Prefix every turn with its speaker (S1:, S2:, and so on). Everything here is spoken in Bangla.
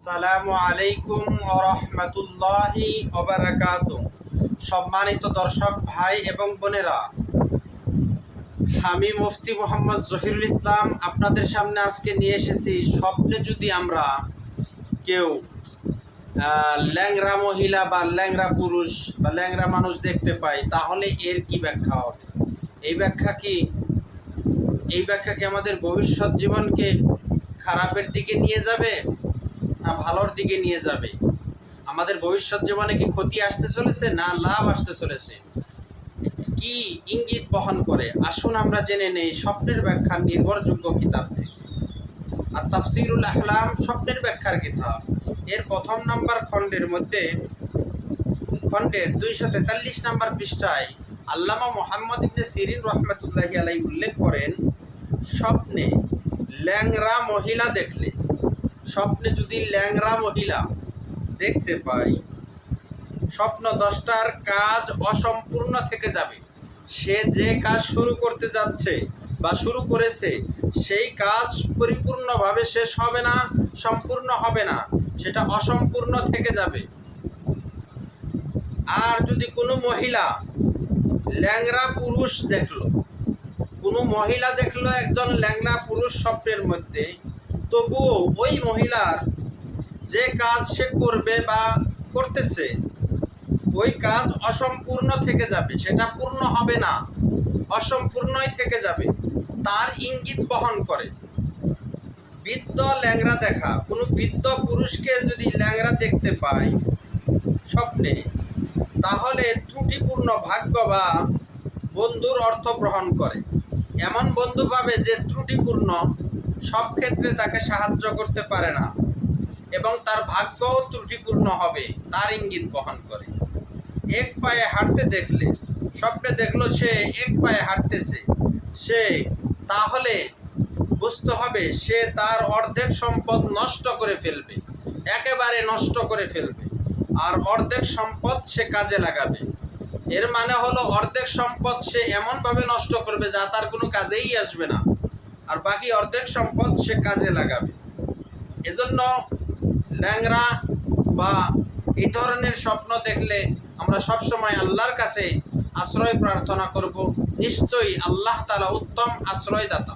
S1: আসসালামু আলাইকুম ওয়া রাহমাতুল্লাহি ওয়া বারাকাতুহু। সম্মানিত দর্শক ভাই এবং বোনেরা, আমি মুফতি মোহাম্মদ জহিরুল ইসলাম আপনাদের সামনে আজকে নিয়ে এসেছি। স্বপ্নে যদি আমরা কেউ ল্যাংড়া মহিলা বা ল্যাংড়া পুরুষ বা ল্যাংড়া মানুষ দেখতে পাই, তাহলে এর কি ব্যাখ্যা হবে? এই ব্যাখ্যা কি আমাদের ভবিষ্যৎ জীবনকে খারাপের দিকে নিয়ে যাবে না ভালোর দিকে নিয়ে যাবে? আমাদের ভবিষ্যৎ জীবনে কি ক্ষতি আসতে চলেছে না লাভ আসতে চলেছে? কি ইঙ্গিত বহন করে? আসুন আমরা জেনে নেই স্বপ্নের ব্যাখ্যার নির্ভরযোগ্য কিতাব থেকে। আর তাফসীরুল আহলাম স্বপ্নের ব্যাখ্যার কিতাব, এর প্রথম নাম্বার খণ্ডের 243 নাম্বার পৃষ্ঠায় আল্লামা মুহাম্মদ ইবনে সিরিন রাহমাতুল্লাহি আলাইহি উল্লেখ করেন, স্বপ্নে ল্যাংড়া মহিলা দেখলে, স্বপ্নে যদি ল্যাংড়া মহিলা দেখতে পাই, স্বপ্ন দশটার কাজ অসম্পূর্ণ থেকে যাবে। সে যে কাজ শুরু করতে যাচ্ছে বা শুরু করেছে, সেই কাজ পরিপূর্ণভাবে শেষ হবে না, সম্পূর্ণ হবে না, সেটা অসম্পূর্ণ থেকে যাবে। আর যদি কোনো মহিলা ল্যাংড়া পুরুষ দেখলো, কোনো মহিলা দেখলো একজন ল্যাংড়া পুরুষ স্বপ্নের মধ্যে, তবুও ওই মহিলার যে কাজ সে করবে বা করতেছে, ওই কাজ অসম্পূর্ণ থেকে যাবে, সেটা পূর্ণ হবে না, অসম্পূর্ণই থেকে যাবে। তার ইঙ্গিত বহন করে। বৃদ্ধ ল্যাংড়া দেখা, কোনো বৃদ্ধ পুরুষকে যদি ল্যাংড়া দেখতে পায় স্বপ্নে, তাহলে ত্রুটিপূর্ণ ভাগ্য বা বন্ধুর অর্থ গ্রহণ করে। এমন বন্ধু পাবে যে ত্রুটিপূর্ণ, সব ক্ষেত্রে তাকে সাহায্য করতে পারে না এবং তার ভাগ্যও ত্রুটিপূর্ণ হবে, তার ইঙ্গিত বহন করে। এক পায়ে হাঁটতে দেখলে, স্বপ্নে দেখলো সে এক পায়ে হাঁটতেছে, তাহলে বুঝতে হবে সে তার অর্ধেক সম্পদ নষ্ট করে ফেলবে, একেবারে নষ্ট করে ফেলবে, আর অর্ধেক সম্পদ সে কাজে লাগাবে। এর মানে হলো অর্ধেক সম্পদ সে এমনভাবে নষ্ট করবে যা তার কোনো কাজেই আসবে না, আর বাকি অর্ধেক সম্পদ সে কাজে লাগাবে। এজন্য ল্যাংড়া বা এই ধরনের স্বপ্ন দেখলে আমরা সবসময় আল্লাহর কাছে আশ্রয় প্রার্থনা করব। নিশ্চয়ই আল্লাহ তাআলা উত্তম আশ্রয়দাতা।